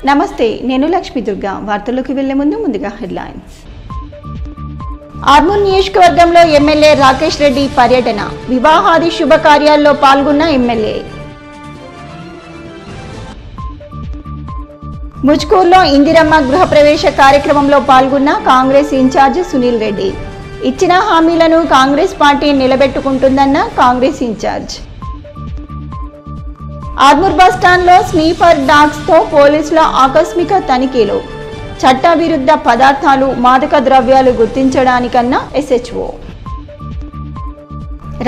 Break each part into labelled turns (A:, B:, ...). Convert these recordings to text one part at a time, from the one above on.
A: నమస్తే, నేను లక్ష్మీ దుర్గా. వార్తల్లోకి వెళ్లే ముందుగా హెడ్లైన్స్. ఆర్మూర్ నియోజకవర్గంలో ఎమ్మెల్యే రాకేష్ రెడ్డి పర్యటన. వివాహాది శుభకార్యాల్లో పాల్గొన్న ఎమ్మెల్యే. ముజ్కూర్లో ఇందిరమ్మ గృహప్రవేశ కార్యక్రమంలో పాల్గొన్న కాంగ్రెస్ ఇన్ఛార్జ్ సునీల్ రెడ్డి. ఇచ్చిన హామీలను కాంగ్రెస్ పార్టీ నిలబెట్టుకుంటుందన్న కాంగ్రెస్ ఇన్ఛార్జ్. ఆర్మూర్ బస్టాండ్లో స్నీపర్ డాగ్స్తో పోలీసుల ఆకస్మిక తనిఖీలు. చట్టవిరుద్ధ పదార్థాలు, మాదక ద్రవ్యాలు గుర్తించడానికన్నా ఎస్హెచ్ఓ.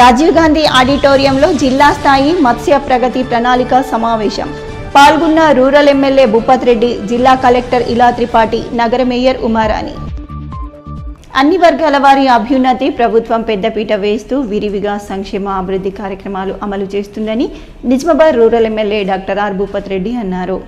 A: రాజీవ్ గాంధీ ఆడిటోరియంలో జిల్లా స్థాయి మత్స్య ప్రగతి ప్రణాళిక సమావేశం. పాల్గొన్న రూరల్ ఎమ్మెల్యే భూపత్ రెడ్డి, జిల్లా కలెక్టర్ ఇలా త్రిపాఠి, నగర మేయర్ ఉమారాణి. అన్ని వర్గాల వారి అభ్యున్నతి ప్రభుత్వం పెద్దపీట వేస్తూ విరివిగా సంక్షేమ అభివృద్ధి కార్యక్రమాలు అమలు చేస్తుందని Nizamabad rural MLA doctor R Bhupath Reddy అన్నారు.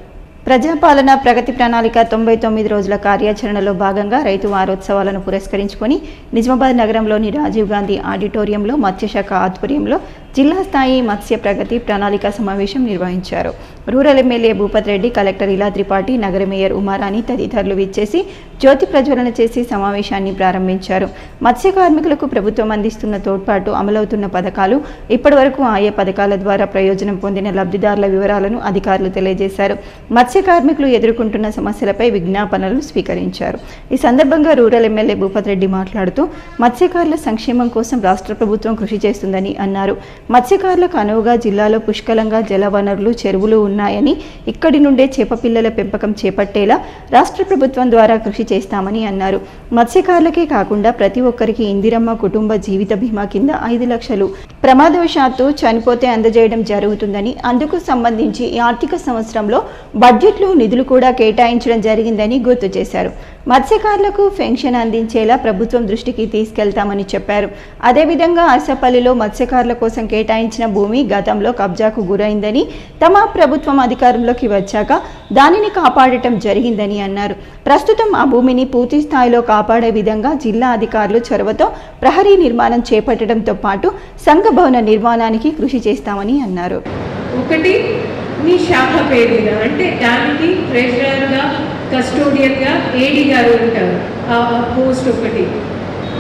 A: ప్రజాపాలన ప్రగతి ప్రణాళిక 99 రోజుల కార్యాచరణలో భాగంగా రైతు వారోత్సవాలను పురస్కరించుకొని నిజామాబాద్ నగరంలోని రాజీవ్ గాంధీ ఆడిటోరియంలో మత్స్యశాఖ ఆధ్వర్యంలో జిల్లా స్థాయి మత్స్య ప్రగతి ప్రణాళిక సమావేశం నిర్వహించారు. Rural MLA Bhupath Reddy, collector Ila Tripathi, నగర మేయర్ ఉమారాణి తదితరులు విచ్చేసి జ్యోతి ప్రజ్వలన చేసి సమావేశాన్ని ప్రారంభించారు. మత్స్య కార్మికులకు ప్రభుత్వం అందిస్తున్న తోడ్పాటు, అమలవుతున్న పథకాలు, ఇప్పటివరకు ఆయా పథకాల ద్వారా ప్రయోజనం పొందిన లబ్ధిదారుల వివరాలను అధికారులు తెలియజేశారు. మత్స్య కార్మికులు ఎదుర్కొంటున్న సమస్యలపై విజ్ఞాపనలు స్వీకరించారు. ఈ సందర్భంగా రూరల్ ఎమ్మెల్యే భూపత్ రెడ్డి మాట్లాడుతూ మత్స్యకారుల సంక్షేమం కోసం రాష్ట్ర ప్రభుత్వం కృషి చేస్తుందని అన్నారు. మత్స్యకారులకు అనువుగా జిల్లాలో పుష్కలంగా జలవనరులు, చెరువులు ఉన్నాయని, ఇక్కడి నుండే చేపపిల్లల పెంపకం చేపట్టేలా రాష్ట్ర ప్రభుత్వం ద్వారా కృషి చేస్తామని అన్నారు. మత్స్యకారులకే కాకుండా ప్రతి ఒక్కరికి ఇందిరమ్మ కుటుంబ జీవిత బీమా కింద 5 లక్షలు ప్రమాదవశాత్తు చనిపోతే అందజేయడం జరుగుతుందని, అందుకు సంబంధించి ఈ ఆర్థిక సంవత్సరంలో బడ్జెట్లో నిధులు కూడా కేటాయించడం జరిగిందని గుర్తు చేశారు. మత్స్యకారులకు పెన్షన్ అందించేలా ప్రభుత్వం దృష్టికి తీసుకెళ్తామని చెప్పారు. అదేవిధంగా అర్సపల్లిలో మత్స్యకారుల కోసం కేటాయించిన భూమి గతంలో కబ్జాకు గురైందని, తమ ప్రభుత్వం అధికారంలోకి వచ్చాక దానిని కాపాడటం జరిగిందని అన్నారు. ప్రస్తుతం ఆ భూమిని పూర్తి స్థాయిలో కాపాడే విధంగా జిల్లా అధికారులు చొరవతో ప్రహరీ నిర్మాణం చేపట్టడంతో పాటు సంఘ భవన నిర్మాణానికి కృషి చేస్తామని అన్నారు.
B: ఒకటి మీ శాఖ పేరు మీద, అంటే దానికి ట్రెజరర్గా, కస్టోడియన్గా ఏడీ గారు ఉంటారు, ఆ పోస్ట్ ఒకటి.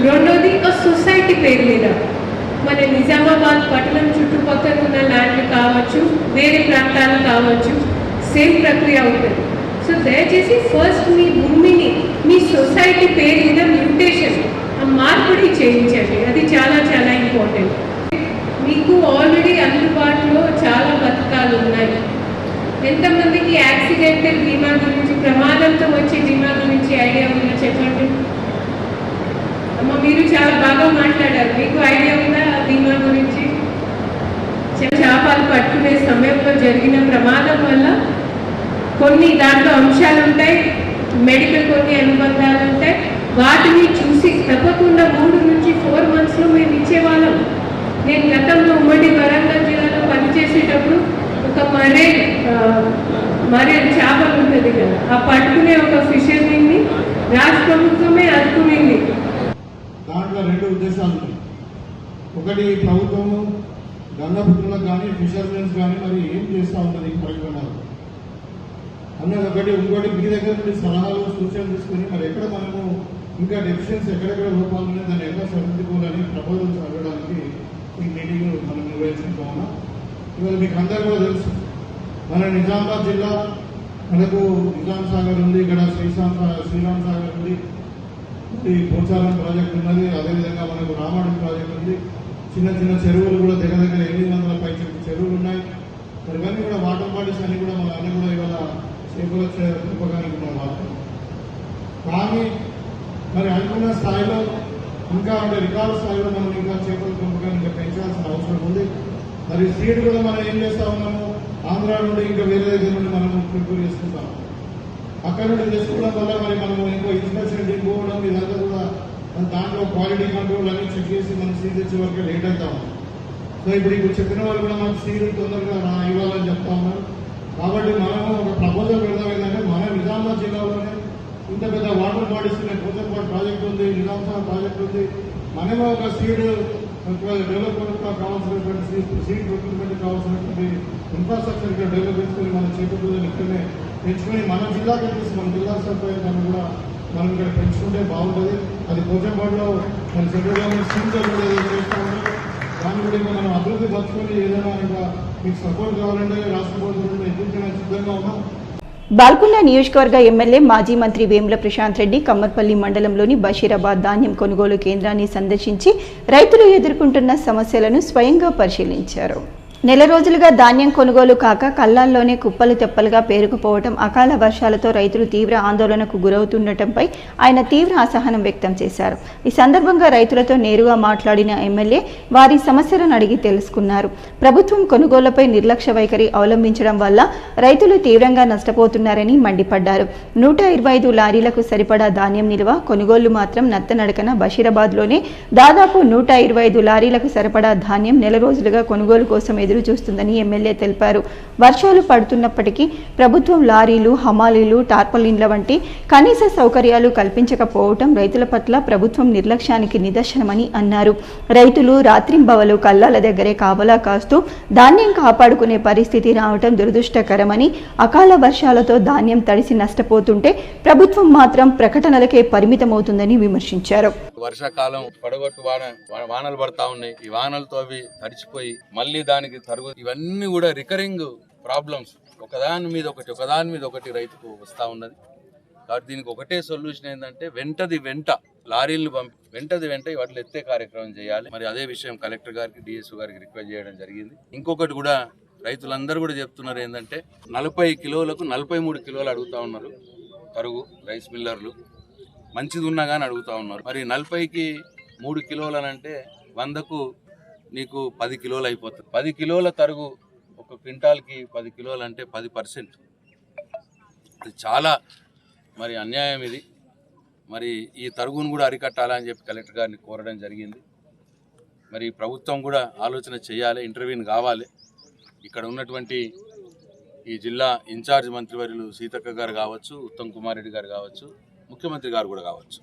B: రెండోది ఆ సొసైటీ పేరు మీద, మన నిజామాబాద్ పట్టణం చుట్టుపక్కల ఉన్న ల్యాండ్ కావచ్చు, వేరే ప్రాంతాలు కావచ్చు, సేమ్ ప్రక్రియ ఉంటుంది. సో దయచేసి ఫస్ట్ మీ భూమిని మీ సొసైటీ పేరు మీద మ్యూటేషన్, ఆ మార్పిడి చేయించండి. అది చాలా చాలా ఇంపార్టెంట్. మీకు ఆల్రెడీ అందుబాటులో చాలా పథకాలు ఉన్నాయి. ఎంతమందికి యాక్సిడెంటల్ బీమా గురించి, ప్రమాదంతో వచ్చే బీమా గురించి ఐడియా ఉందా చెప్పండి. అమ్మ, మీరు చాలా బాగా మాట్లాడారు. మీకు ఐడియా ఉందా ఆ బీమా గురించి? చేపలు పట్టుకునే సమయంలో జరిగిన ప్రమాదం వల్ల కొన్ని దాంట్లో అంశాలు ఉంటాయి, మెడికల్ కొన్ని అనుబంధాలు ఉంటాయి. వాటిని చూసి తప్పకుండా 3 నుంచి 4 monthsలో మేము ఇచ్చేవాళ్ళం. నేను గతంలో ఉమ్మడి వరంగల్ జిల్లాలో పనిచేసేటప్పుడు ఒక మరే చేపలు ఉంటుంది కదా, ఆ పట్టుకునే ఒక ఫిషర్మెన్ని రాష్ట్ర ప్రభుత్వమే అనుకునేది.
C: దాంట్లో 2 ఉద్దేశాలు ఉన్నాయి. ఒకటి, ప్రభుత్వము గంగపుత్రులకు కానీ ఫిషర్మెన్స్ కానీ మరి ఏం చేస్తూ ఉంటుంది కార్యక్రమాలు అన్నది ఒకటి. ఇంకోటి, మీ దగ్గర నుండి సలహాలు, సూచనలు తీసుకొని మరి ఎక్కడ మనము ఇంకా డెఫిషియన్స్ ఎక్కడెక్కడ లోపాలు ఉన్నాయి, దాన్ని ఎలా సరిదిద్దుకోవాలని ప్రపోజల్స్ అడగడానికి ఈ మీటింగ్ మనం నిర్వహించుకుంటామన్నా. ఇవాళ మీకు అందరూ కూడా తెలుసు, మన నిజామాబాద్ జిల్లా మనకు నిజాం సాగర్ ఉంది, ఇక్కడ శ్రీరామ్ సాగర్ ఉంది, ఈ పోచారం ప్రాజెక్ట్ ఉన్నది, అదేవిధంగా మనకు రామాడు ప్రాజెక్ట్ ఉంది. చిన్న చిన్న చెరువులు కూడా దగ్గర 800 పైకి చెరువులు ఉన్నాయి. మరి ఇవన్నీ కూడా వాటర్ బాడీస్ అన్ని కూడా మన అన్ని కూడా ఇవాళ చేపల పెంపకానికి మనం వాడతాం. కానీ మరి అనుకున్న స్థాయిలో ఇంకా అంటే రికార్డు స్థాయిలో మనం ఇంకా చేపల పెంపకాన్ని ఇంకా పెంచాల్సిన అవసరం ఉంది. మరి సీడ్ కూడా మనం ఏం చేస్తా ఉన్నాము, ఆంధ్ర నుండి ఇంకా వేరే దగ్గర నుండి మనం ప్రిపేర్ చేసుకుంటాం. అక్కడ నుండి చేసుకోవడం వల్ల మరి మనము ఇంకో ఇన్స్పెక్షన్ టీం పోవడం, ఇదంతా కూడా దాంట్లో క్వాలిటీ కంట్రోల్ అన్ని చెక్ చేసి మనం సీడ్ తెచ్చే వరకు లేట్ అవుతాము. సో ఇప్పుడు చెప్పిన వాళ్ళు కూడా మనకు సీడ్ తొందరగా ఇవ్వాలని చెప్తా ఉన్నారు. కాబట్టి మనము ఒక ప్రపోజల్ పెడదాం. ఏంటంటే మన నిజామాబాద్ జిల్లాలోనే ఇంత పెద్ద వాటర్ బాడీస్ ఉన్నాయి, పోచంపాడు ప్రాజెక్ట్ ఉంది, నిజాంసాగర్ ప్రాజెక్ట్ ఉంది. మనమే ఒక సీడ్ డెవలప్మెంట్ కావాల్సినటువంటి సీడ్ ప్రొక్యూర్మెంట్ కావాల్సినటువంటి ఇన్ఫ్రాస్ట్రక్చర్ ఇక్కడ డెవలప్ చేసుకుని మన చేపలు ఇక్కడనే పెంచుకొని మన జిల్లాకి వచ్చేసి మన జిల్లా సరిపోయేదాన్ని కూడా మనం ఇక్కడ పెంచుకుంటే బాగుంటుంది. అది పోచంపాడులో మన సెంట్రల్ గవర్నమెంట్ స్కీమ్స్ చేస్తూ ఉంటారు. దాన్ని కూడా ఇంకా మనం అభివృద్ధి పరచుకొని ఏదైనా ఇంకా మీకు సపోర్ట్ కావాలంటే రాష్ట్ర ప్రభుత్వం ఎదుర్కొనే సిద్ధంగా ఉన్నాం.
A: బాల్కొండ నియోజకవర్గ ఎమ్మెల్యే మాజీ మంత్రి వేముల ప్రశాంత్ రెడ్డి కమ్మర్పల్లి మండలంలోని బషీరాబాద్ ధాన్యం కొనుగోలు కేంద్రాన్ని సందర్శించి రైతులు ఎదుర్కొంటున్న సమస్యలను స్వయంగా పరిశీలించారు. నెల రోజులుగా ధాన్యం కొనుగోలు కాక కళ్ళాల్లోనే కుప్పలు తెప్పలుగా పేరుకుపోవటం, అకాల వర్షాలతో రైతులు తీవ్ర ఆందోళనకు గురవుతుండటంపై ఆయన తీవ్ర అసహనం వ్యక్తం చేశారు. ఈ సందర్భంగా రైతులతో నేరుగా మాట్లాడిన ఎమ్మెల్యే వారి సమస్యలను అడిగి తెలుసుకున్నారు. ప్రభుత్వం కొనుగోళ్లపై నిర్లక్ష్య వైఖరి అవలంబించడం వల్ల రైతులు తీవ్రంగా నష్టపోతున్నారని మండిపడ్డారు. 125 లారీలకు సరిపడా ధాన్యం నిల్వ, కొనుగోళ్లు మాత్రం నత్తనడకన బషీరాబాద్లోనే దాదాపు 125 లారీలకు సరిపడా ధాన్యం నెల రోజులుగా కొనుగోలు కోసం ఎదురు చూస్తుందని ఎమ్మెల్యే తెలిపారు. వర్షాలు పడుతున్నప్పటికీ ప్రభుత్వం లారీలు, హమాలీలు, టార్పలిన్ల వంటి కనీస సౌకర్యాలు కల్పించకపోవటం రైతుల పట్ల ప్రభుత్వం నిర్లక్ష్యానికి నిదర్శనమని అన్నారు. రైతులు రాత్రింబవలు కల్లాల దగ్గరే కావలా కాస్తూ ధాన్యం కాపాడుకునే పరిస్థితి రావటం దురదృష్టకరమని, అకాల వర్షాలతో ధాన్యం తడిసి నష్టపోతుంటే ప్రభుత్వం మాత్రం ప్రకటనలకే పరిమితమవుతుందని విమర్శించారు.
D: వర్షాకాలం పడగొట్టు వానలు పడతా ఉన్నాయి. ఈ వానలతో అవి తడిచిపోయి మళ్ళీ దానికి తరుగు, ఇవన్నీ కూడా రికరింగ్ ప్రాబ్లమ్స్, ఒకదాని మీద ఒకటి రైతుకు వస్తూ ఉన్నది. కాబట్టి దీనికి ఒకటే సొల్యూషన్ ఏంటంటే వెంట లారీలను వెంట వాటిని ఎత్తే కార్యక్రమం చేయాలి. మరి అదే విషయం కలెక్టర్ గారికి, డిఎస్ఓ గారికి రిక్వెస్ట్ చేయడం జరిగింది. ఇంకొకటి కూడా రైతులందరూ కూడా చెప్తున్నారు ఏంటంటే 40 కిలోలకు 43 కిలోలు అడుగుతా ఉన్నారు తరుగు. రైస్ మిల్లర్లు మంచిది ఉన్నా కానీ అడుగుతూ ఉన్నారు. మరి 40కి 3 కిలోలు అని అంటే 100కు నీకు 10 కిలోలు అయిపోతుంది. 10 కిలోల తరుగు ఒక క్వింటాల్కి 10 కిలోలు అంటే 10%. ఇది చాలా మరి అన్యాయం ఇది. మరి ఈ తరుగును కూడా అరికట్టాలని చెప్పి కలెక్టర్ గారిని కోరడం జరిగింది. మరి ప్రభుత్వం కూడా ఆలోచన చేయాలి, ఇంటర్వ్యూని కావాలి. ఇక్కడ ఉన్నటువంటి ఈ జిల్లా ఇన్ఛార్జ్ మంత్రివర్యులు సీతక్క గారు కావచ్చు, ఉత్తమ్ కుమార్ రెడ్డి గారు కావచ్చు, ముఖ్యమంత్రి గారు కూడా కావచ్చు.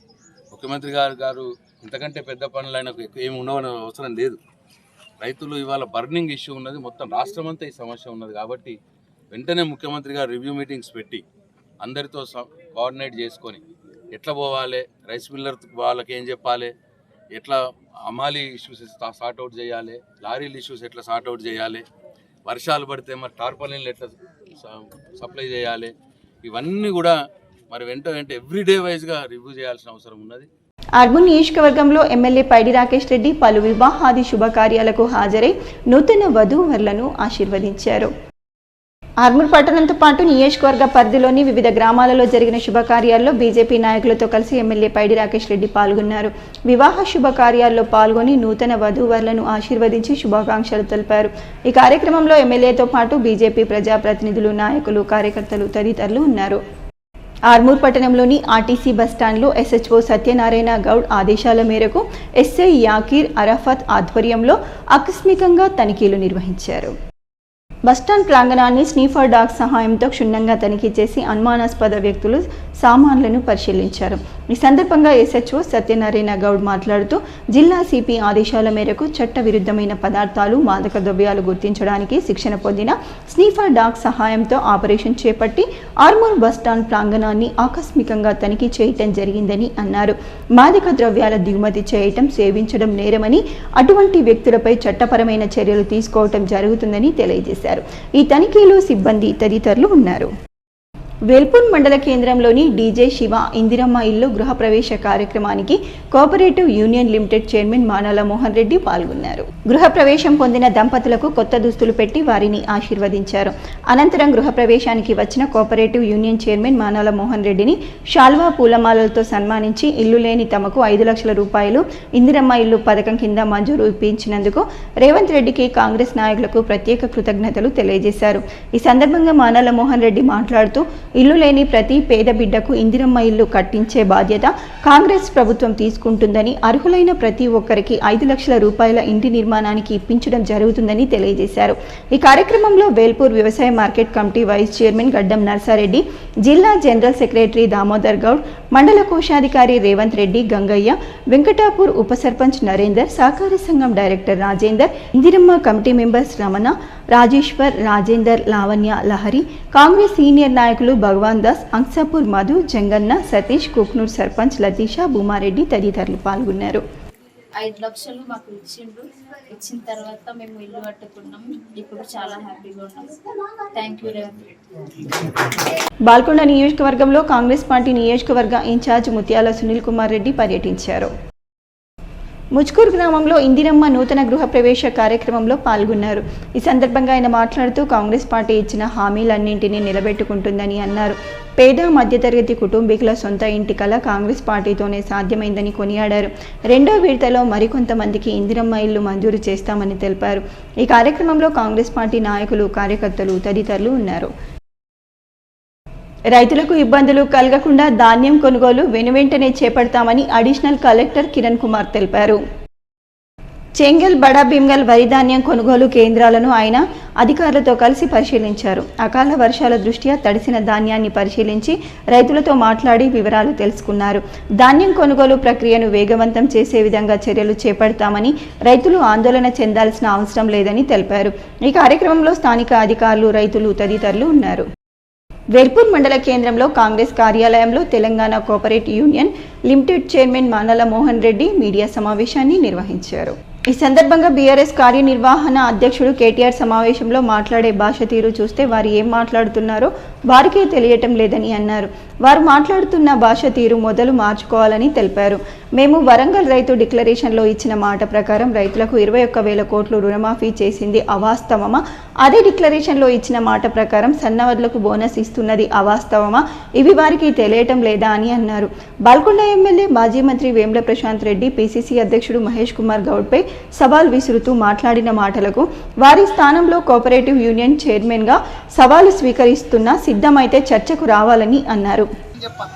D: ముఖ్యమంత్రి గారు ఇంతకంటే పెద్ద పనులు ఆయనకు ఏమి ఉండవని అవసరం లేదు. రైతులు ఇవాళ బర్నింగ్ ఇష్యూ ఉన్నది, మొత్తం రాష్ట్రం అంతా ఈ సమస్య ఉన్నది. కాబట్టి వెంటనే ముఖ్యమంత్రి గారు రివ్యూ మీటింగ్స్ పెట్టి అందరితో కోఆర్డినేట్ చేసుకొని ఎట్లా పోవాలి, రైస్ మిల్లర్ వాళ్ళకి ఏం చెప్పాలి, ఎట్లా అమాలీ ఇష్యూస్ సార్ట్అవుట్ చేయాలి, లారీల ఇష్యూస్ ఎట్లా సార్ట్అవుట్ చేయాలి, వర్షాలు పడితే మరి టార్పాలిన్లు ఎట్లా సప్లై చేయాలి, ఇవన్నీ కూడా మరి వెంట ఎవ్రీడే వైజ్గా రివ్యూ చేయాల్సిన అవసరం ఉన్నది.
A: ఆర్మూర్ నియోజకవర్గంలో ఎమ్మెల్యే పైడి రాకేష్ రెడ్డి పలు వివాహాది శుభకార్యాలకు హాజరై నూతన వధూవరులను ఆశీర్వదించారు. ఆర్మూర్ పట్టణంతో పాటు నియోజకవర్గ పరిధిలోని వివిధ గ్రామాలలో జరిగిన శుభకార్యాల్లో బీజేపీ నాయకులతో కలిసి ఎమ్మెల్యే పైడి రాకేష్ రెడ్డి పాల్గొన్నారు. వివాహ శుభకార్యాల్లో పాల్గొని నూతన వధూవరులను ఆశీర్వదించి శుభాకాంక్షలు తెలిపారు. ఈ కార్యక్రమంలో ఎమ్మెల్యేతో పాటు బీజేపీ ప్రజాప్రతినిధులు, నాయకులు, కార్యకర్తలు తదితరులు ఉన్నారు. ఆర్మూర్ పట్టణంలోని ఆర్టీసీ బస్టాండ్లో ఎస్హెచ్ఓ సత్యనారాయణ గౌడ్ ఆదేశాల మేరకు ఎస్ఐ యాకీర్ అరాఫత్ ఆధ్వర్యంలో ఆకస్మికంగా తనిఖీలు నిర్వహించారు. బస్టాండ్ ప్రాంగణాన్ని స్నీఫర్ డాగ్ సహాయంతో క్షుణ్ణంగా తనిఖీ చేసి అనుమానాస్పద వ్యక్తులు సామాన్లను పరిశీలించారు. ఈ సందర్భంగా ఎస్హెచ్ఓ సత్యనారాయణ గౌడ్ మాట్లాడుతూ జిల్లా సిపి ఆదేశాల మేరకు చట్ట విరుద్ధమైన పదార్థాలు, మాదక ద్రవ్యాలు గుర్తించడానికి శిక్షణ పొందిన స్నీఫర్ డాగ్ సహాయంతో ఆపరేషన్ చేపట్టి ఆర్మూర్ బస్టాండ్ ప్రాంగణాన్ని ఆకస్మికంగా తనిఖీ చేయటం జరిగిందని అన్నారు. మాదక ద్రవ్యాల దిగుమతి చేయటం, సేవించడం నేరమని, అటువంటి వ్యక్తులపై చట్టపరమైన చర్యలు తీసుకోవటం జరుగుతుందని తెలియజేశారు. ఈ తనిఖీలో సిబ్బంది తదితరులు ఉన్నారు. వేల్పూర్ మండల కేంద్రంలోని డీజే శివ ఇందిరమ్మ ఇల్లు గృహప్రవేశ కార్యక్రమానికి cooperative union limited chairman Manala Mohan Reddy పాల్గొన్నారు. గృహప్రవేశం పొందిన దంపతులకు కొత్త దుస్తులు పెట్టి వారిని ఆశీర్వదించారు. అనంతరం గృహప్రవేశానికి వచ్చిన cooperative union chairman Manala Mohan రెడ్డిని శాల్వా పూలమాలలతో సన్మానించి ఇల్లు లేని తమకు 5 లక్షల రూపాయలు ఇందిరమ్మ ఇల్లు పథకం కింద మంజూరు ఇప్పించినందుకు రేవంత్ రెడ్డికి కాంగ్రెస్ నాయకులకు ప్రత్యేక కృతజ్ఞతలు తెలియజేశారు. ఈ సందర్భంగా మానాల మోహన్ రెడ్డి మాట్లాడుతూ ఇల్లు లేని ప్రతి పేద బిడ్డకు ఇందిరమ్మ ఇల్లు కట్టించే బాధ్యత కాంగ్రెస్ ప్రభుత్వం తీసుకుంటుందని, అర్హులైన ప్రతి ఒక్కరికి 5 లక్షల రూపాయల ఇంటి నిర్మాణానికి ఇప్పించడం జరుగుతుందని తెలియజేశారు. ఈ కార్యక్రమంలో వేల్పూర్ వ్యవసాయ మార్కెట్ కమిటీ వైస్ చైర్మన్ గడ్డం నర్సారెడ్డి, జిల్లా జనరల్ సెక్రటరీ దామోదర్ గౌడ్, మండల కోశాధికారి రేవంత్ రెడ్డి, గంగయ్య, వెంకటాపూర్ ఉప సర్పంచ్ నరేందర్, సహకార సంఘం director Rajender, Indiramma committee members Ramana, Rajeshwar, Rajender, Lavanya, Lahari, Congress senior నాయకులు భగవాన్ దాస్, అంసాపూర్ మధు, జంగన్న, సతీష్, కుక్నూర్ సర్పంచ్ లతీషా, భూమారెడ్డి తదితరులు పాల్గొన్నారు.
E: 5 లక్షలు మాకు ఇచ్చిన తర్వాత మేము ఇల్లు కట్టుకున్నాం. ఇప్పుడు చాలా హ్యాపీగా ఉన్నాం. Thank you Revanth Reddy.
A: బాల్కొండ నియోజకవర్గంలో కాంగ్రెస్ పార్టీ నియోజకవర్గ ఇన్ఛార్జ్ ముత్యాల సునీల్ కుమార్ రెడ్డి పర్యటించారు. ముచ్కూరు గ్రామంలో ఇందిరమ్మ నూతన గృహ ప్రవేశ కార్యక్రమంలో పాల్గొన్నారు. ఈ సందర్భంగా ఆయన మాట్లాడుతూ కాంగ్రెస్ పార్టీ ఇచ్చిన హామీలన్నింటినీ నిలబెట్టుకుంటుందని అన్నారు. పేద మధ్యతరగతి కుటుంబీకుల సొంత ఇంటి కల కాంగ్రెస్ పార్టీతోనే సాధ్యమైందని కొనియాడారు. రెండో విడతలో మరికొంతమందికి ఇందిరమ్మ ఇల్లు మంజూరు చేస్తామని తెలిపారు. ఈ కార్యక్రమంలో కాంగ్రెస్ పార్టీ నాయకులు, కార్యకర్తలు తదితరులు ఉన్నారు. రైతులకు ఇబ్బందులు కలగకుండా ధాన్యం కొనుగోలు వెనువెంటనే చేపడతామని అడిషనల్ కలెక్టర్ కిరణ్ కుమార్ తెలిపారు. చెంగల్, బడా భీమ్గల్ వరి ధాన్యం కొనుగోలు కేంద్రాలను ఆయన అధికారులతో కలిసి పరిశీలించారు. అకాల వర్షాల దృష్ట్యా తడిసిన ధాన్యాన్ని పరిశీలించి రైతులతో మాట్లాడి వివరాలు తెలుసుకున్నారు. ధాన్యం కొనుగోలు ప్రక్రియను వేగవంతం చేసే విధంగా చర్యలు చేపడతామని, రైతులు ఆందోళన చెందాల్సిన అవసరం లేదని తెలిపారు. ఈ కార్యక్రమంలో స్థానిక అధికారులు, రైతులు తదితరులు ఉన్నారు. వేల్పూర్ మండల కేంద్రంలో కాంగ్రెస్ కార్యాలయంలో Telangana cooperative union limited chairman Manala Mohan Reddy media సమావేశాన్ని నిర్వహించారు. ఈ సందర్భంగా బీఆర్ఎస్ కార్యనిర్వహణ అధ్యక్షుడు కేటీఆర్ సమావేశంలో మాట్లాడే భాష తీరు చూస్తే వారు ఏం మాట్లాడుతున్నారో వారికే తెలియటం లేదని అన్నారు. వారు మాట్లాడుతున్న భాష తీరు మొదలు మార్చుకోవాలని తెలిపారు. మేము వరంగల్ రైతు డిక్లరేషన్లో ఇచ్చిన మాట ప్రకారం రైతులకు 21,000 కోట్లు రుణమాఫీ చేసింది అవాస్తవమా? అదే డిక్లరేషన్లో ఇచ్చిన మాట ప్రకారం సన్నవడ్లకు బోనస్ ఇస్తున్నది అవాస్తవమా? ఇవి వారికి తెలియటం లేదా అని అన్నారు. బాల్కొండ ఎమ్మెల్యే మాజీ మంత్రి వేముల ప్రశాంత్ రెడ్డి పీసీసీ అధ్యక్షుడు మహేష్ కుమార్ గౌడ్పై సవాల్ విసురుతూ మాట్లాడిన మాటలకు వారి స్థానంలో కోఆపరేటివ్ యూనియన్ చైర్మన్గా సవాలు స్వీకరిస్తున్నా సిద్ధమైతే చర్చకు రావాలని అన్నారు.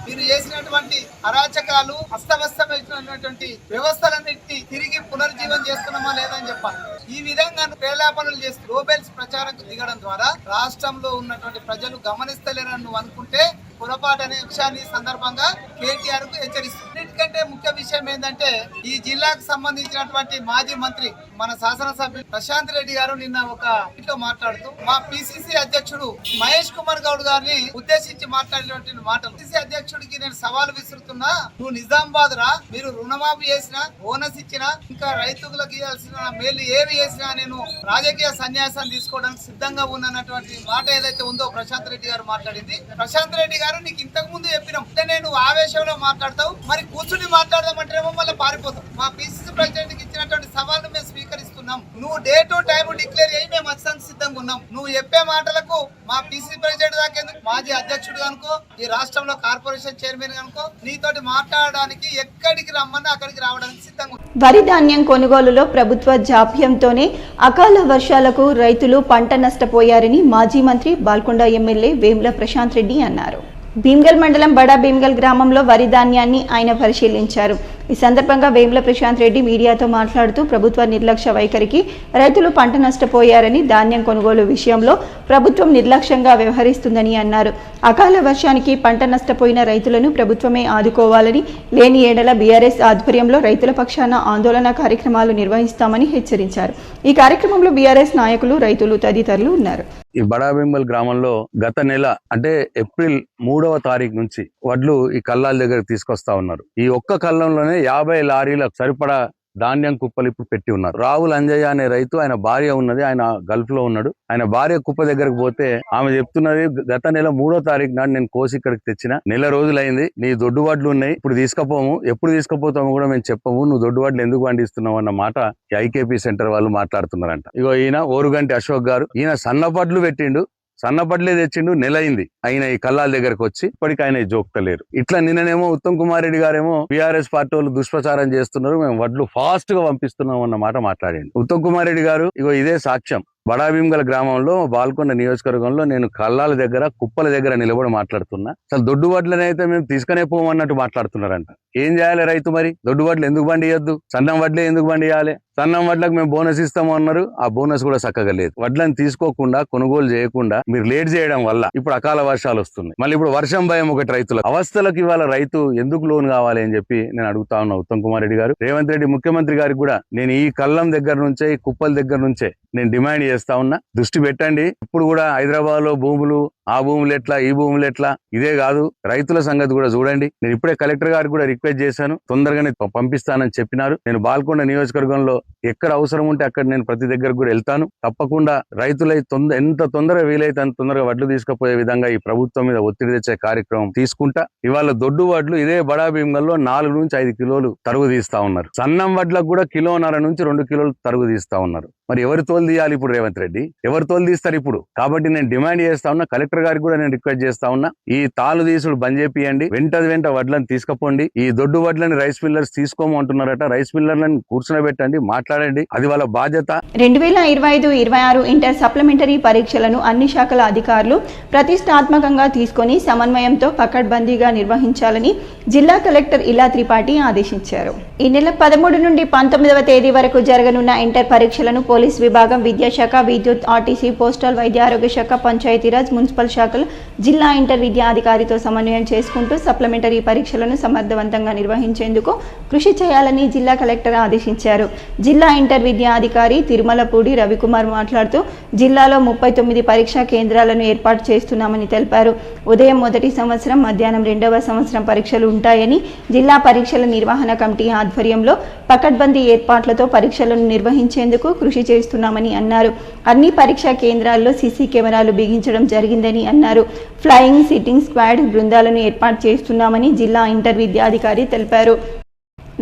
F: మీరు చేసినటువంటి అరాచకాలు, అస్తవ్యస్తమైనటువంటి వ్యవస్థలన్నింటినీ తిరిగి పునర్జీవం చేస్తున్నామా లేదని చెప్పాలి. ఈ విధంగా ప్రేలాపనలు చేస్తూ గ్లోబల్స్ ప్రచారంకు దిగడం ద్వారా రాష్ట్రంలో ఉన్నటువంటి ప్రజలు గమనిస్తలేరని నువ్వు అనుకుంటే పొరపాటు అనే విషయాన్ని సందర్భంగా కేటీఆర్ కు హెచ్చరిస్తుంది. అన్నిటికంటే ముఖ్య విషయం ఏంటంటే ఈ జిల్లాకు సంబంధించినటువంటి మాజీ మంత్రి మన శాసనసభ్యులు ప్రశాంత్ రెడ్డి గారు నిన్న ఒక ఇంట్లో మాట్లాడుతూ మా పిసిసి అధ్యక్షుడు మహేష్ కుమార్ గౌడ్ గారిని ఉద్దేశించి మాట్లాడినటువంటి మాటలు. పిసిసి అధ్యక్షుడికి నేను సవాల్ విసురుతున్నా, నువ్వు నిజామాబాద్ రా, మీరు రుణమాఫీ చేసినా, బోనస్ ఇచ్చినా, ఇంకా రైతులకు ఇవ్వాల్సిన మేలు ఏవి చేసినా నేను రాజకీయ సన్యాసాన్ని తీసుకోవడానికి సిద్ధంగా ఉన్నటువంటి మాట ఏదైతే ఉందో ప్రశాంత్ రెడ్డి గారు మాట్లాడింది. ప్రశాంత్ రెడ్డి గారు నీకు ఇంతకు ముందు చెప్పినాం, నేను ఆవేశంలో మాట్లాడతావు, మరి కూర్చుని మాట్లాడదామంటేమో మళ్ళీ పారిపోతావు. మా పిసిసి ప్రెసిడెంట్ కి ఇచ్చినటువంటి సవాల్ మేము స్వీకరిస్తున్నాం. నువ్వు డే టు టైం డిక్లేర్ అయ్యి మేము వచ్చడానికి సిద్ధంగా ఉన్నాం. నువ్వు చెప్పే మాటలకు మా పిసిసి ప్రెసిడెంట్ దాకేందుకు, మాజీ అధ్యక్షుడు అనుకో, ఈ రాష్ట్రంలో కార్పొరేషన్ చైర్మన్ అనుకో, నీతోటి మాట్లాడడానికి ఎక్కడికి రమ్మన్నా అక్కడికి రావడానికి సిద్ధంగా.
A: వరి ధాన్యం కొనుగోలులో ప్రభుత్వ జాప్యంతోనే అకాల వర్షాలకు రైతులు పంట నష్టపోయారని మాజీ మంత్రి బాల్కొండ ఎమ్మెల్యే వేముల ప్రశాంత్ రెడ్డి అన్నారు. భీమ్గల్ మండలం బడా భీమ్గల్ గ్రామంలో వరి ధాన్యాన్ని ఆయన పరిశీలించారు. ఈ సందర్భంగా వేముల ప్రశాంత్ రెడ్డి మీడియాతో మాట్లాడుతూ ప్రభుత్వ నిర్లక్ష్య వైఖరికి రైతులు పంట నష్టపోయారని, ధాన్యం కొనుగోలు విషయంలో ప్రభుత్వం నిర్లక్ష్యంగా వ్యవహరిస్తుందని అన్నారు. అకాల వర్షానికి పంట నష్టపోయిన రైతులను ప్రభుత్వమే ఆదుకోవాలని, లేని ఏడల బీఆర్ఎస్ ఆధ్వర్యంలో రైతుల పక్షాన ఆందోళన కార్యక్రమాలు నిర్వహిస్తామని హెచ్చరించారు. ఈ కార్యక్రమంలో బీఆర్ఎస్ నాయకులు, రైతులు తదితరులు ఉన్నారు.
G: ఈ బడా భీమ్గల్ గ్రామంలో గత నెల అంటే ఏప్రిల్ 3వ తారీఖు నుంచి వడ్లు ఈ కల్లాల దగ్గర తీసుకొస్తా ఉన్నారు. ఈ ఒక్క కల్లంలోనే 50 లారీలకు సరిపడా ధాన్యం కుప్పలు ఇప్పుడు పెట్టి ఉన్నారు. రాహుల్ అంజయ్య అనే రైతు, ఆయన భార్య ఉన్నది, ఆయన గల్ఫ్ లో ఉన్నాడు. ఆయన భార్య కుప్ప దగ్గరకు పోతే ఆమె చెప్తున్నది, గత నెల 3వ తారీఖు నాడు నేను కోసి ఇక్కడికి తెచ్చిన, నెల రోజులైంది, నీ దొడ్డు వడ్లు ఉన్నాయి, ఇప్పుడు తీసుకపోము, ఎప్పుడు తీసుకపోతాము కూడా మేము చెప్పము, నువ్వు దొడ్డు వడ్లు ఎందుకు పండిస్తున్నావు అన్న మాట ఐకేపీ సెంటర్ వాళ్ళు మాట్లాడుతున్నారంట. ఇగో ఈయన ఓరుగంటి అశోక్ గారు, ఈయన సన్నపడ్లు పెట్టిండు, సన్నపడ్లే తెచ్చిండు, నెల అయింది ఆయన ఈ కల్లాల దగ్గరకు వచ్చి, ఇప్పటికి ఆయన జోక్తలేరు. ఇట్లా నిన్ననేమో ఉత్తమ్ కుమార్ రెడ్డి గారేమో బీఆర్ఎస్ పార్టీ వాళ్ళు దుష్ప్రచారం చేస్తున్నారు, మేము వడ్లు ఫాస్ట్ గా పంపిస్తున్నాం అన్న మాట మాట్లాడండి. ఉత్తమ్ కుమార్ రెడ్డి గారు ఇగో ఇదే సాక్ష్యం. బడా భీమ్గల్ గ్రామంలో బాల్కొండ నియోజకవర్గంలో నేను కల్లాల దగ్గర, కుప్పల దగ్గర నిలబడి మాట్లాడుతున్నా. అసలు దొడ్డు వడ్లనైతే మేము తీసుకునే పోమన్నట్టు మాట్లాడుతున్నారంట. ఏం చేయాలి రైతు? మరి దొడ్డు వడ్లు ఎందుకు బండియొద్దు, సన్నం వడ్లే ఎందుకు బండియాలి? సన్నం వడ్లకు మేము బోనస్ ఇస్తాము అన్నారు, ఆ బోనస్ కూడా చక్కగా లేదు. వడ్లను తీసుకోకుండా కొనుగోలు చేయకుండా మీరు లేట్ చేయడం వల్ల ఇప్పుడు అకాల వర్షాలు వస్తున్నాయి. మళ్ళీ ఇప్పుడు వర్షం భయం ఒకటి రైతులకు. అవస్థలకు ఇవాళ రైతు ఎందుకు లోన్ కావాలి అని చెప్పి నేను అడుగుతా ఉన్నా ఉత్తమ్ కుమార్ రెడ్డి గారు. రేవంత్ రెడ్డి ముఖ్యమంత్రి గారికి కూడా నేను ఈ కళ్ళం దగ్గర నుంచే, ఈ కుప్పల దగ్గర నుంచే నేను డిమాండ్ చేస్తా ఉన్నా, దృష్టి పెట్టండి. ఇప్పుడు కూడా హైదరాబాద్ లో భూములు, ఆ భూములు ఎట్లా, ఈ భూములు ఎట్లా, ఇదే కాదు రైతుల సంగతి కూడా చూడండి. నేను ఇప్పుడే కలెక్టర్ గారికి కూడా రిక్వెస్ట్ చేశాను, తొందరగానే పంపిస్తానని చెప్పినారు. నేను బాల్కొండ నియోజకవర్గంలో ఎక్కడ అవసరం ఉంటే అక్కడ నేను ప్రతి దగ్గరకు కూడా వెళ్తాను. తప్పకుండా రైతులై ఎంత తొందరగా వీలైతే అంత తొందరగా వడ్లు తీసుకుపోయే విధంగా ఈ ప్రభుత్వం మీద ఒత్తిడి తెచ్చే కార్యక్రమం తీసుకుంటా. ఇవాళ దొడ్డు వడ్లు ఇదే బడా భీమ్గల్లో 4 నుంచి 5 కిలోలు తరుగు తీస్తా ఉన్నారు. సన్నం వడ్లకు కూడా 1.5 నుంచి 2 కిలోలు తరుగు తీస్తా ఉన్నారు. మరి ఎవరు తోలు తీయాలి ఇప్పుడు? రేవంత్ రెడ్డి ఎవరు తోలు తీస్తారు ఇప్పుడు? కాబట్టి నేను డిమాండ్ చేస్తా ఉన్నా, కలెక్టర్ గారికి కూడా నేను రిక్వెస్ట్ చేస్తా ఉన్నా, ఈ తాలు తీసుడు బంద్ చేపియండి, వెంట వడ్లను తీసుకుపోండి. ఈ దొడ్డు వడ్లని రైస్ మిల్లర్స్ తీసుకోము అంటున్నారట, రైస్ మిల్లర్లను కూర్చునబెట్టండి, మాట్లాడండి, అది వాళ్ళ బాధ్యత.
A: 2025-26 ఇంటర్ సప్లిమెంటరీ పరీక్షలను అన్ని శాఖల అధికారులు ప్రతిష్టాత్మకంగా తీసుకొని సమన్వయంతో పకడ్బందీగా నిర్వహించాలని జిల్లా కలెక్టర్ ఇలా త్రిపాఠి ఆదేశించారు. ఈ నెల 13 నుండి 19వ తేదీ వరకు జరగనున్న ఇంటర్ పరీక్షలను పోలీస్ విభాగం, విద్యాశాఖ, విద్యుత్, ఆర్టీసీ, పోస్టల్, వైద్య ఆరోగ్య శాఖ, పంచాయతీరాజ్, మున్సిపల్ శాఖలు జిల్లా ఇంటర్ విద్యా అధికారితో సమన్వయం చేసుకుంటూ సప్లిమెంటరీ పరీక్షలను సమర్థవంతంగా నిర్వహించేందుకు కృషి చేయాలని జిల్లా కలెక్టర్ ఆదేశించారు. జిల్లా ఇంటర్ విద్యా అధికారి తిరుమలపూడి రవికుమార్ మాట్లాడుతూ జిల్లాలో 39 పరీక్షా కేంద్రాలను ఏర్పాటు చేస్తున్నామని తెలిపారు. ఉదయం మొదటి సంవత్సరం, మధ్యాహ్నం 2వ సంవత్సరం పరీక్షలు ఉంటాయని, జిల్లా పరీక్షల నిర్వహణ కమిటీ ఆధ్వర్యంలో పకడ్బందీ ఏర్పాట్లతో పరీక్షలను నిర్వహించేందుకు కృషి చేస్తున్నామని అన్నారు. అన్ని పరీక్షా కేంద్రాల్లో సీసీ కెమెరాలు బిగించడం జరిగిందని అన్నారు. ఫ్లయింగ్, సిట్టింగ్ స్క్వాడ్ బృందాలను ఏర్పాటు చేస్తున్నామని జిల్లా ఇంటర్ విద్యాధికారి తెలిపారు.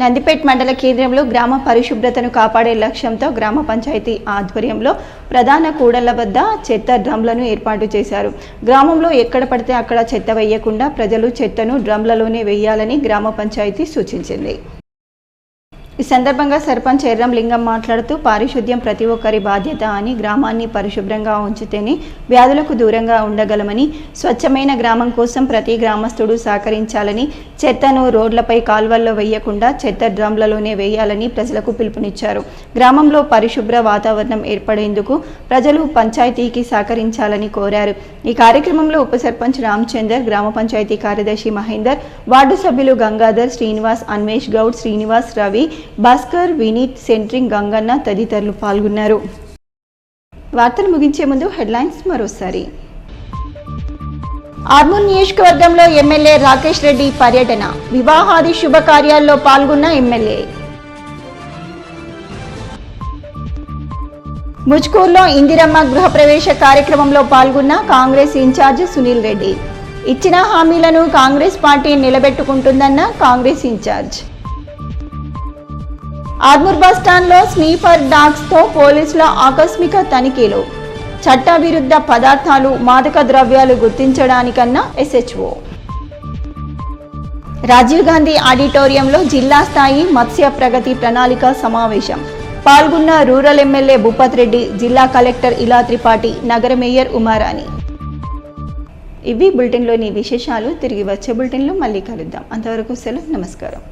A: నందిపేట్ మండల కేంద్రంలో గ్రామ పరిశుభ్రతను కాపాడే లక్ష్యంతో గ్రామ పంచాయతీ ఆధ్వర్యంలో ప్రధాన కూడళ్ల వద్ద చెత్త డ్రమ్లను ఏర్పాటు చేశారు. గ్రామంలో ఎక్కడ పడితే అక్కడ చెత్త వేయకుండా ప్రజలు చెత్తను డ్రమ్లలోనే వేయాలని గ్రామ పంచాయతీ సూచించింది. ఈ సందర్భంగా సర్పంచ్ ఎర్రం లింగం మాట్లాడుతూ పారిశుద్ధ్యం ప్రతి ఒక్కరి బాధ్యత అని, గ్రామాన్ని పరిశుభ్రంగా ఉంచితేనే వ్యాధులకు దూరంగా ఉండగలమని, స్వచ్ఛమైన గ్రామం కోసం ప్రతి గ్రామస్తుడు సహకరించాలని, చెత్తను రోడ్లపై కాల్వల్లో వేయకుండా చెత్త డ్రమ్లలోనే వేయాలని ప్రజలకు పిలుపునిచ్చారు. గ్రామంలో పరిశుభ్ర వాతావరణం ఏర్పడేందుకు ప్రజలు పంచాయతీకి సహకరించాలని కోరారు. ఈ కార్యక్రమంలో ఉప సర్పంచ్ రామచందర్, గ్రామ పంచాయతీ కార్యదర్శి మహేందర్, వార్డు సభ్యులు గంగాధర్, శ్రీనివాస్, అన్వేష్ గౌడ్, శ్రీనివాస్, రవి, భాస్కర్, వినీత్, సెంట్రింగ్, గంగన్న తదితరులు పాల్గొన్నారు. వార్తలు ముగించే ముందు హెడ్లైన్స్ మరోసారి. ఆర్మూర్ నియోజకవర్గంలో ఎమ్మెల్యే రాకేష్ రెడ్డి పర్యటన, వివాహాది శుభకార్యాల్లో పాల్గొన్న ఎమ్మెల్యే. ముజ్కూర్లో ఇందిరమ్మ గృహప్రవేశ కార్యక్రమంలో పాల్గొన్న కాంగ్రెస్ ఇన్ఛార్జ్ సునీల్ రెడ్డి. ఇచ్చిన హామీలను కాంగ్రెస్ పార్టీ నిలబెట్టుకుంటుందన్న కాంగ్రెస్ ఇన్ఛార్జ్. ఆర్మూర్ బస్టాండ్లో స్నీపర్ డాగ్స్తో పోలీసుల ఆకస్మిక తనిఖీలు, చట్టవిరుద్ధ పదార్థాలు, మాదక ద్రవ్యాలు గుర్తించడానికన్నా SHO. రాజీవ్ గాంధీ ఆడిటోరియంలో జిల్లా స్థాయి మత్స్య ప్రగతి ప్రణాళిక సమావేశం. పాల్గొన్న రూరల్ ఎమ్మెల్యే భూపత్ రెడ్డి, జిల్లా కలెక్టర్ ఇలా త్రిపాఠి, నగర మేయర్ ఉమారాణి. ఇవి బులెటిన్లోని విశేషాలు. తిరిగి వచ్చే బులెటిన్లో మళ్ళీ కలుద్దాం. అంతవరకు సెలవు, నమస్కారం.